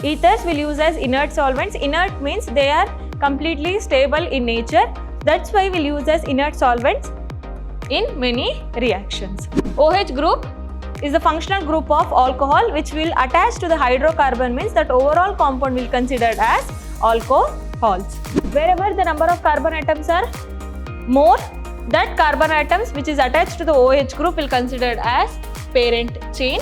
Ethers will use as inert solvents. Inert means they are completely stable in nature. That's why we'll use as inert solvents in many reactions. OH group is the functional group of alcohol which will attach to the hydrocarbon, means that overall compound will be considered as alcohols. Wherever the number of carbon atoms are more, that carbon atoms which is attached to the OH group will be considered as parent chain.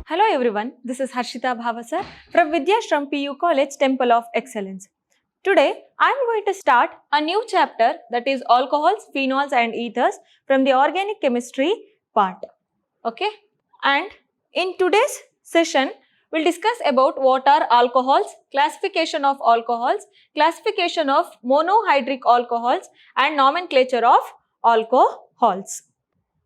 Hello everyone, this is Harshita Bhavasar from Vidyashram PU College, Temple of Excellence. Today, I am going to start a new chapter, that is alcohols, phenols and ethers from the organic chemistry part. Okay? And in today's session, we'll discuss about what are alcohols, classification of alcohols, classification of monohydric alcohols and nomenclature of alcohols.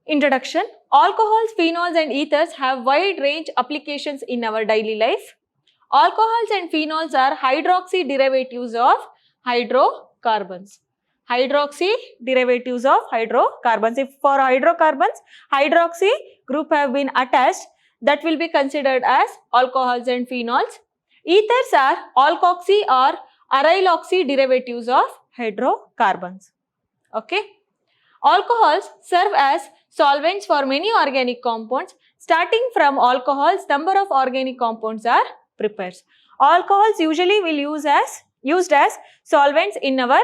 Introduction. Alcohols, phenols and ethers have wide range applications in our daily life. Alcohols and phenols are hydroxy derivatives of hydrocarbons. Hydroxy derivatives of hydrocarbons. If for hydrocarbons, hydroxy group have been attached, that will be considered as alcohols and phenols. Ethers are alkoxy or aryloxy derivatives of hydrocarbons. Okay. Alcohols serve as solvents for many organic compounds. Starting from alcohols, number of organic compounds are prepared. Alcohols usually will used as solvents in our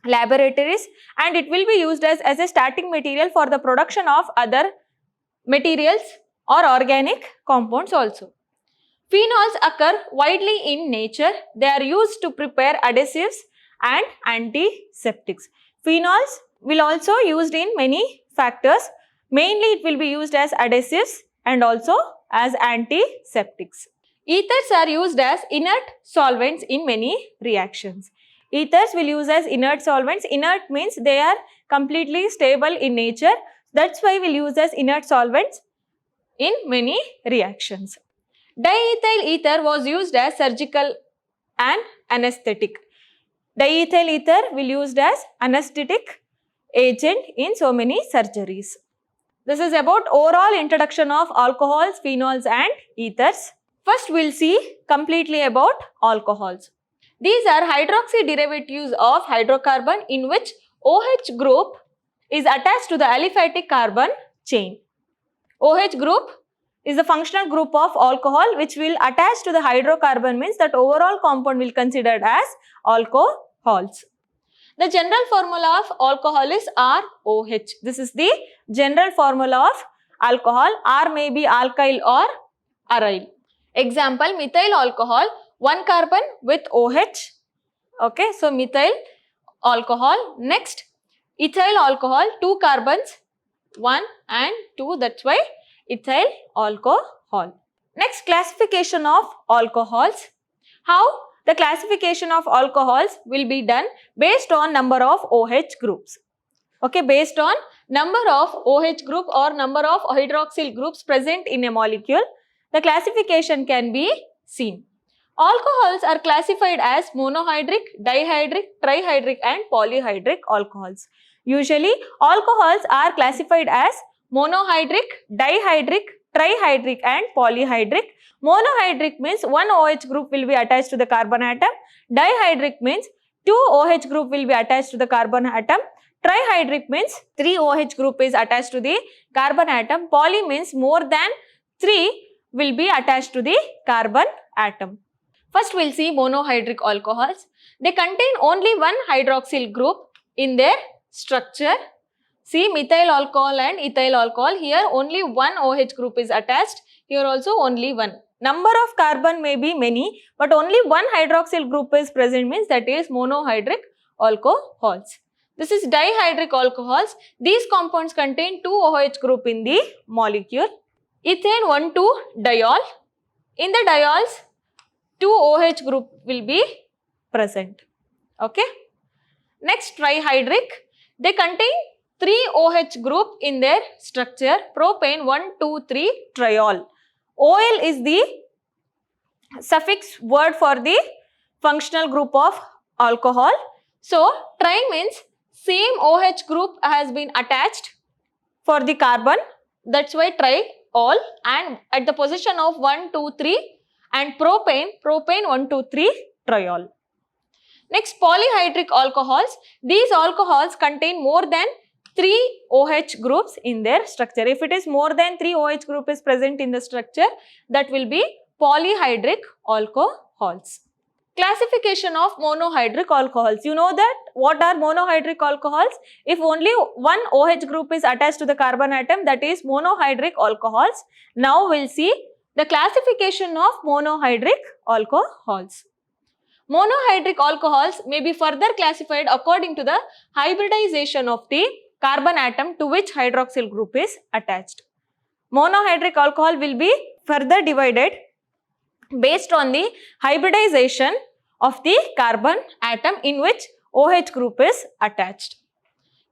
laboratories, and it will be used as a starting material for the production of other materials or organic compounds also. Phenols occur widely in nature. They are used to prepare adhesives and antiseptics. Phenols will also used in many factors. Mainly it will be used as adhesives and also as antiseptics. Ethers are used as inert solvents in many reactions. Ethers will use as inert solvents. Inert means they are completely stable in nature. That's why we'll use as inert solvents in many reactions. Diethyl ether was used as surgical and anesthetic. Diethyl ether will used as anesthetic agent in so many surgeries. This is about overall introduction of alcohols, phenols and ethers. First we'll see completely about alcohols. These are hydroxy derivatives of hydrocarbon in which OH group is attached to the aliphatic carbon chain. OH group is the functional group of alcohol which will attach to the hydrocarbon, means that overall compound will be considered as alcohols. The general formula of alcohol is ROH. This is the general formula of alcohol. R may be alkyl or aryl. Example, methyl alcohol, 1 carbon with OH. Okay, so methyl alcohol. Next, ethyl alcohol, 2 carbons, 1 and 2. That's why ethyl alcohol. Next, classification of alcohols. How? The classification of alcohols will be done based on number of OH groups. Okay, based on number of OH group or number of hydroxyl groups present in a molecule, the classification can be seen. Alcohols are classified as monohydric, dihydric, trihydric and polyhydric alcohols. Usually, alcohols are classified as monohydric, dihydric, trihydric and polyhydric. Monohydric means one OH group will be attached to the carbon atom. Dihydric means 2 OH group will be attached to the carbon atom. Trihydric means 3 OH group is attached to the carbon atom. Poly means more than 3 will be attached to the carbon atom. First we'll see monohydric alcohols. They contain only one hydroxyl group in their structure. See, methyl alcohol and ethyl alcohol, here only one OH group is attached, here also only one. Number of carbon may be many, but only one hydroxyl group is present, means that is monohydric alcohols. This is dihydric alcohols. These compounds contain 2 OH group in the molecule. Ethane 1,2-diol. In the diols, 2 OH group will be present. Okay. Next, trihydric. They contain 3 OH group in their structure. Propane 1,2,3-triol. OL is the suffix word for the functional group of alcohol. So, tri means same OH group has been attached for the carbon that's why triol, and at the position of 1, 2, 3, and propane 1, 2, 3 triol. Next, polyhydric alcohols. These alcohols contain more than 3 OH groups in their structure. If it is more than 3 OH group is present in the structure, that will be polyhydric alcohols. Classification of monohydric alcohols. You know that what are monohydric alcohols? If only one OH group is attached to the carbon atom, that is monohydric alcohols. Now we'll see the classification of monohydric alcohols. Monohydric alcohols may be further classified according to the hybridization of the carbon atom to which hydroxyl group is attached. Monohydric alcohol will be further divided based on the hybridization of the carbon atom in which OH group is attached.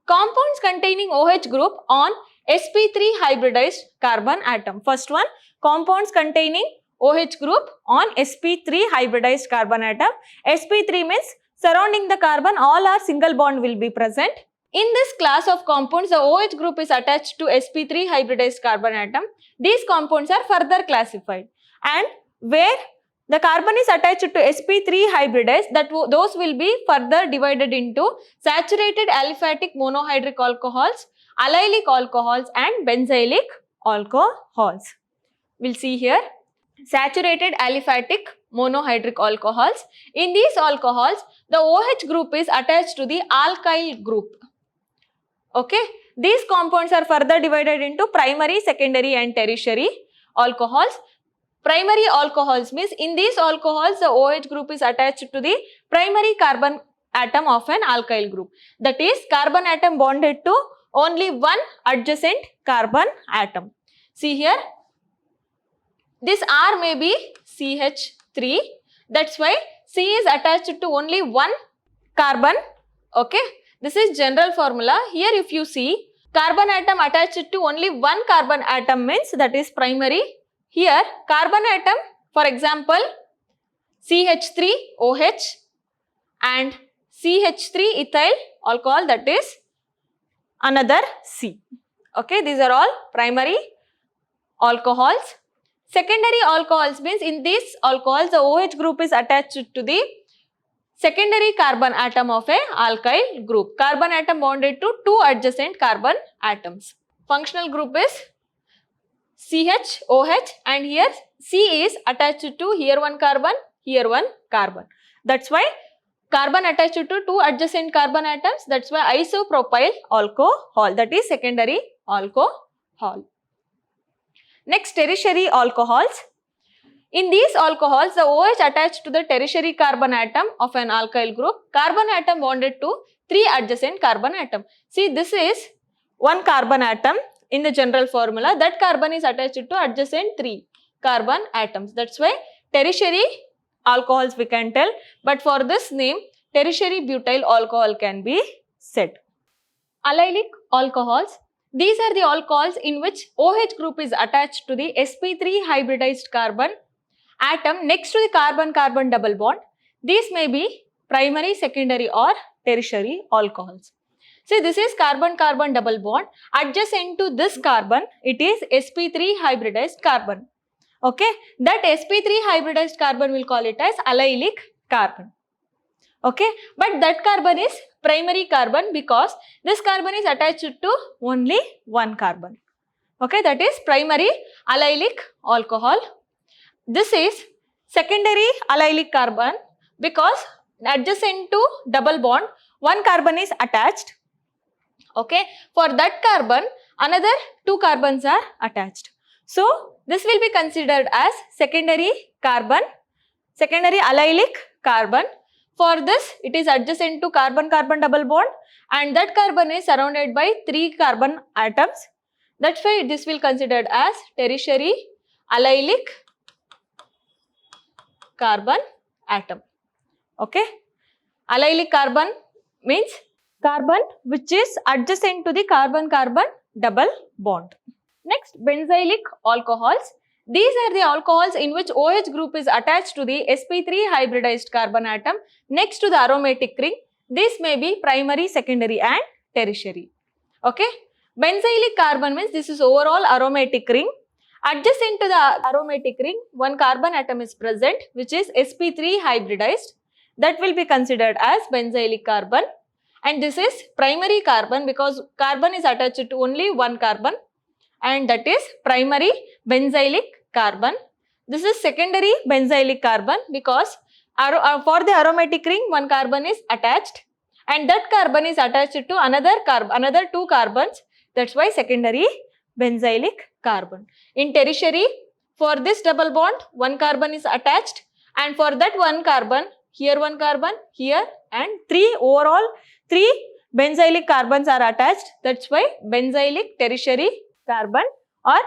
Compounds containing OH group on sp3 hybridized carbon atom. First one, compounds containing OH group on sp3 hybridized carbon atom. sp3 means surrounding the carbon all are single bond will be present. In this class of compounds, the OH group is attached to sp3 hybridized carbon atom. These compounds are further classified, and where the carbon is attached to sp3 hybridized, those will be further divided into saturated aliphatic monohydric alcohols, allylic alcohols, and benzylic alcohols. We'll see here saturated aliphatic monohydric alcohols. In these alcohols, the OH group is attached to the alkyl group. Okay, these compounds are further divided into primary, secondary, and tertiary alcohols. Primary alcohols means in these alcohols the OH group is attached to the primary carbon atom of an alkyl group. That is, carbon atom bonded to only one adjacent carbon atom. See here, this R may be CH3. That's why C is attached to only one carbon. Okay, this is general formula. Here if you see, carbon atom attached to only one carbon atom means that is primary. Here carbon atom, for example, CH3OH and CH3 ethyl alcohol, that is another C. Okay, these are all primary alcohols. Secondary alcohols means in these alcohols the OH group is attached to the secondary carbon atom of a alkyl group. Carbon atom bonded to two adjacent carbon atoms. Functional group is CHOH, and here C is attached to here one carbon, here one carbon. That's why carbon attached to two adjacent carbon atoms, that's why isopropyl alcohol, that is secondary alcohol. Next, tertiary alcohols. In these alcohols, the OH attached to the tertiary carbon atom of an alkyl group, carbon atom bonded to three adjacent carbon atom. See, this is one carbon atom in the general formula. That carbon is attached to adjacent three carbon atoms. That's why tertiary alcohols we can tell, but for this name, tertiary butyl alcohol can be said. Allylic alcohols. These are the alcohols in which OH group is attached to the sp3 hybridized carbon atom next to the carbon-carbon double bond. These may be primary, secondary, or tertiary alcohols. See, this is carbon-carbon double bond. Adjacent to this carbon, it is sp3 hybridized carbon. Okay, that sp3 hybridized carbon will call it as allylic carbon. Okay, but that carbon is primary carbon because this carbon is attached to only one carbon. Okay, that is primary allylic alcohol. This is secondary allylic carbon because adjacent to double bond, one carbon is attached. Okay, for that carbon, another two carbons are attached. So, this will be considered as secondary carbon, secondary allylic carbon. For this, it is adjacent to carbon-carbon double bond and that carbon is surrounded by three carbon atoms. That's why this will be considered as tertiary allylic carbon atom. Okay. Allylic carbon means carbon which is adjacent to the carbon-carbon double bond. Next, benzylic alcohols. These are the alcohols in which OH group is attached to the sp3 hybridized carbon atom next to the aromatic ring. This may be primary, secondary, and tertiary. Okay. Benzylic carbon means this is overall aromatic ring. Adjacent to the aromatic ring, one carbon atom is present, which is sp3 hybridized. That will be considered as benzylic carbon. And this is primary carbon because carbon is attached to only one carbon, and that is primary benzylic carbon. This is secondary benzylic carbon because for the aromatic ring, one carbon is attached, and that carbon is attached to another two carbons. That's why secondary benzylic carbon. In tertiary, for this double bond, one carbon is attached, and for that one carbon, here and overall three benzylic carbons are attached. That's why benzylic tertiary carbon, or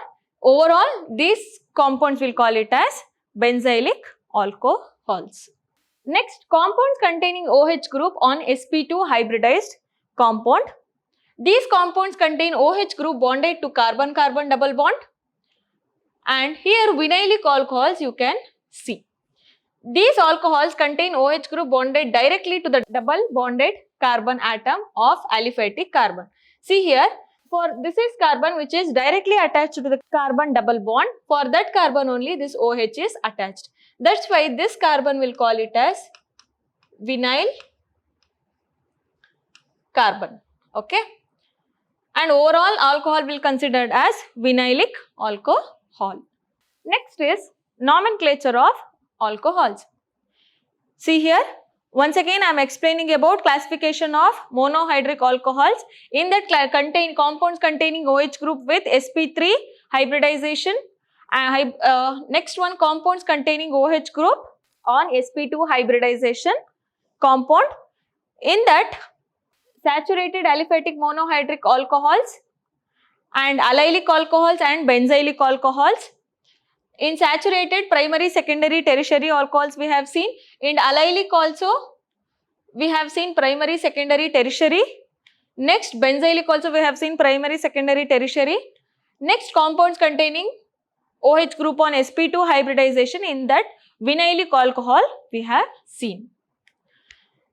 overall these compounds will call it as benzylic alcohols. Next, compounds containing OH group on sp2 hybridized compound. These compounds contain OH group bonded to carbon-carbon double bond, and here vinylic alcohols you can see. These alcohols contain OH group bonded directly to the double bonded carbon atom of aliphatic carbon. See here, for this is carbon which is directly attached to the carbon double bond. For that carbon only this OH is attached. That's why this carbon will call it as vinyl carbon. Okay. And overall alcohol will considered as vinylic alcohol. Next is nomenclature of alcohols. See here, once again I am explaining about classification of monohydric alcohols. In that contain compounds containing OH group with sp3 hybridization. Next one, compounds containing OH group on sp2 hybridization compound. In that, saturated aliphatic monohydric alcohols and allylic alcohols and benzylic alcohols. In saturated, primary, secondary, tertiary alcohols we have seen. In allylic also we have seen primary, secondary, tertiary. Next, benzylic also we have seen primary, secondary, tertiary. Next, compounds containing OH group on sp2 hybridization. In that, vinylic alcohol we have seen.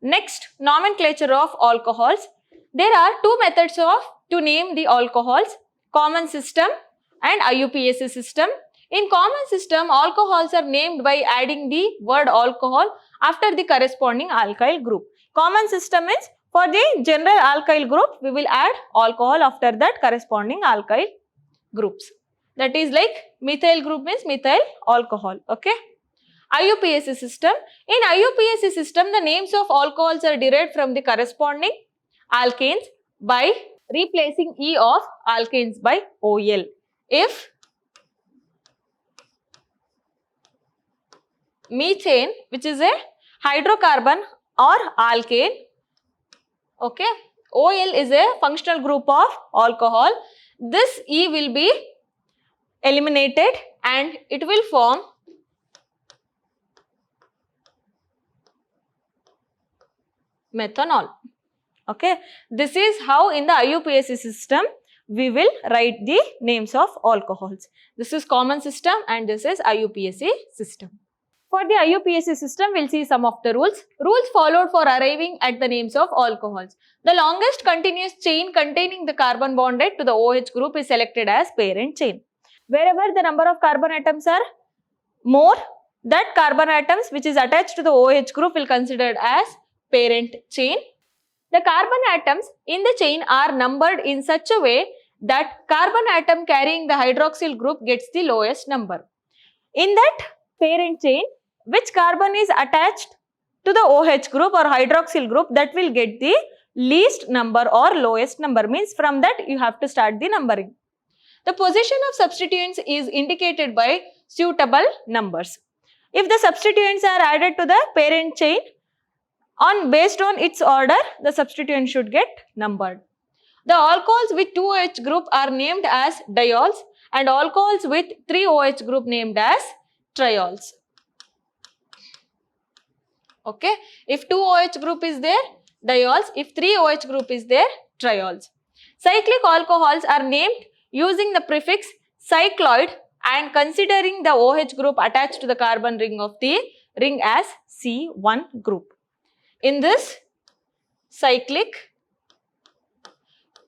Next, nomenclature of alcohols. There are two methods to name the alcohols: common system and IUPAC system. In common system, alcohols are named by adding the word alcohol after the corresponding alkyl group. Common system means for the general alkyl group, we will add alcohol after that corresponding alkyl groups. That is like methyl group means methyl alcohol. Okay. IUPAC system. In IUPAC system, the names of alcohols are derived from the corresponding alkanes by replacing E of alkanes by OL. If methane, which is a hydrocarbon or alkane, okay, OL is a functional group of alcohol. This E will be eliminated and it will form methanol. Okay, this is how in the IUPAC system we will write the names of alcohols. This is common system and this is IUPAC system. For the IUPAC system, we will see some of the rules. Rules followed for arriving at the names of alcohols. The longest continuous chain containing the carbon bonded to the OH group is selected as parent chain. Wherever the number of carbon atoms are more, that carbon atoms which is attached to the OH group will considered as parent chain. The carbon atoms in the chain are numbered in such a way that carbon atom carrying the hydroxyl group gets the lowest number. In that parent chain, which carbon is attached to the OH group or hydroxyl group, that will get the least number or lowest number. Means from that you have to start the numbering. The position of substituents is indicated by suitable numbers. If the substituents are added to the parent chain, based on its order, the substituent should get numbered. The alcohols with 2 OH group are named as diols and alcohols with 3 OH group named as triols. Okay, if 2 OH group is there, diols. If 3 OH group is there, triols. Cyclic alcohols are named using the prefix cycloid and considering the OH group attached to the carbon ring of the ring as C1 group. In this cyclic,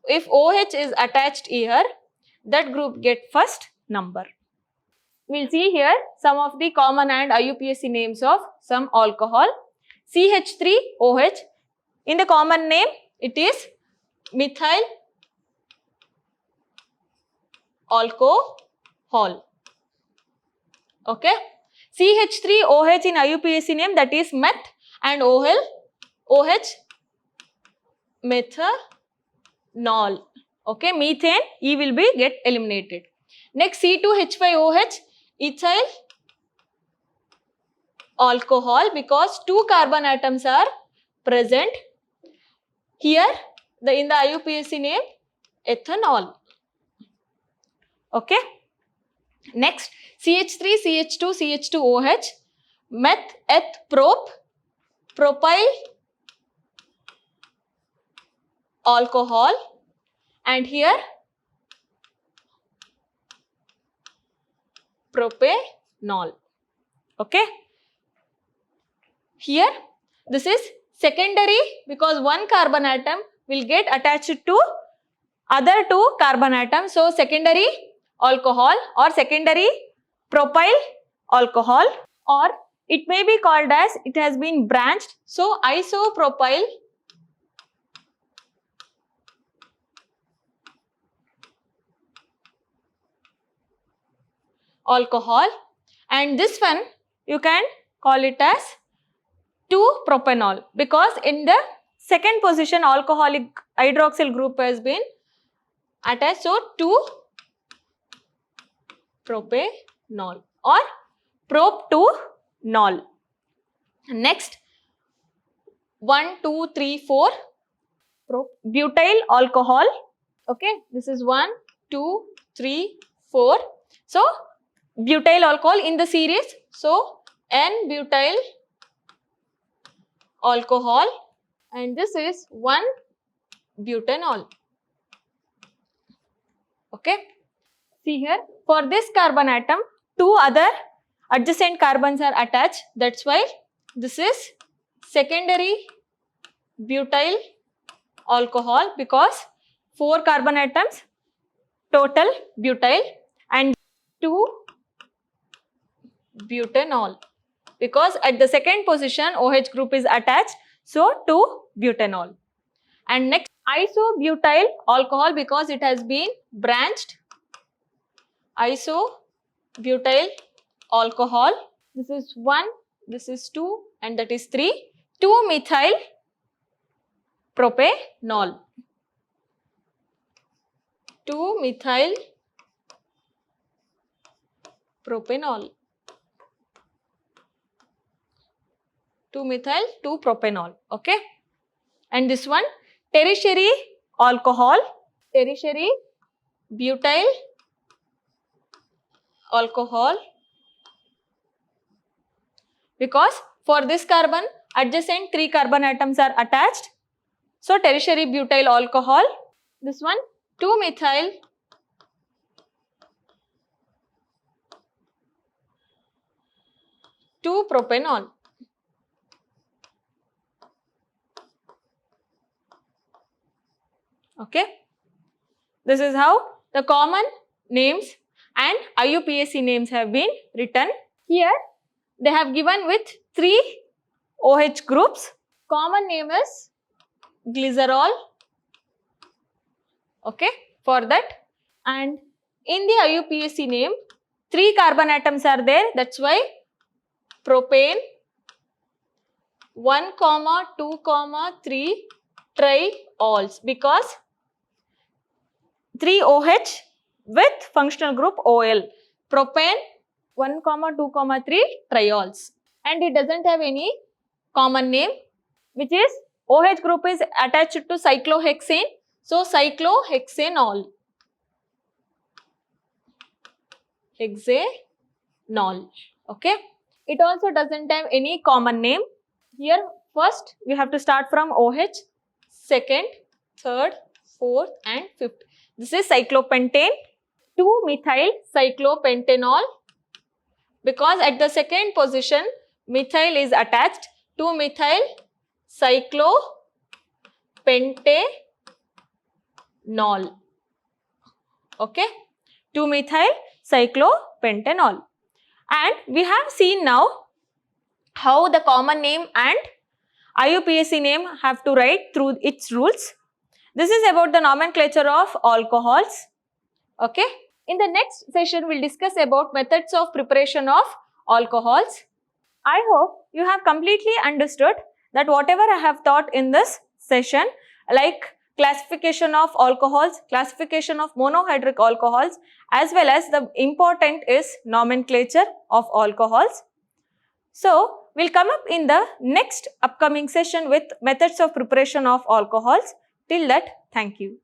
if OH is attached here, that group get first number. We'll see here some of the common and IUPAC names of some alcohol. CH3OH, in the common name it is methyl alcohol. Okay. CH3OH in IUPAC name, that is meth, and OH methanol. Okay, methane, E will be get eliminated. Next, C2H5OH, ethyl alcohol, because 2 carbon atoms are present. Here, in the IUPAC name, ethanol. Okay. Next, CH3CH2CH2OH, meth, eth, prop, propyl alcohol, and here propanol. Okay. Here this is secondary because one carbon atom will get attached to other 2 carbon atoms. So secondary alcohol or secondary propyl alcohol, or it may be called as it has been branched. So isopropyl alcohol, and this one you can call it as 2-propanol, because in the second position alcoholic hydroxyl group has been attached. So 2-propanol or prop-2-nol. Next, 1, 2, 3, 4 butyl alcohol. Okay, this is 1, 2, 3, 4. So butyl alcohol in the series. So N-butyl alcohol, and this is 1-butanol. Okay. See here, for this carbon atom, 2 other adjacent carbons are attached. That's why this is secondary butyl alcohol, because 4 carbon atoms total butyl, and 2-butanol, because at the second position OH group is attached. So 2-butanol. And next, isobutyl alcohol, because it has been branched. Isobutyl alcohol, this is 1, this is 2, and that is 3. 2-methyl propanol. 2-methyl propanol. 2-methyl 2-propanol. Okay. And this one, tertiary alcohol, tertiary butyl alcohol, because for this carbon adjacent 3 carbon atoms are attached. So tertiary butyl alcohol. This one, 2-methyl 2-propanol. Okay. This is how the common names and IUPAC names have been written. Here they have given with 3 OH groups. Common name is glycerol. Okay, for that. And in the IUPAC name, 3 carbon atoms are there. That's why propane, 1, 2, 3 triols, because 3 OH with functional group OL. Propane, 1, 2, 3 triols. And it doesn't have any common name, which is OH group is attached to cyclohexane. So cyclohexanol. Hexanol. Okay. It also doesn't have any common name. Here first we have to start from OH, second, third, fourth and fifth. This is cyclopentane. 2-methyl cyclopentanol, because at the second position methyl is attached. 2-methyl cyclopentanol. nol. Okay, 2-methyl cyclopentanol. And we have seen now how the common name and IUPAC name have to write through its rules. This is about the nomenclature of alcohols. Okay. In the next session, we'll discuss about methods of preparation of alcohols. I hope you have completely understood that whatever I have taught in this session, like classification of alcohols, classification of monohydric alcohols, as well as the important is nomenclature of alcohols. So, we'll come up in the next upcoming session with methods of preparation of alcohols. Till that, thank you.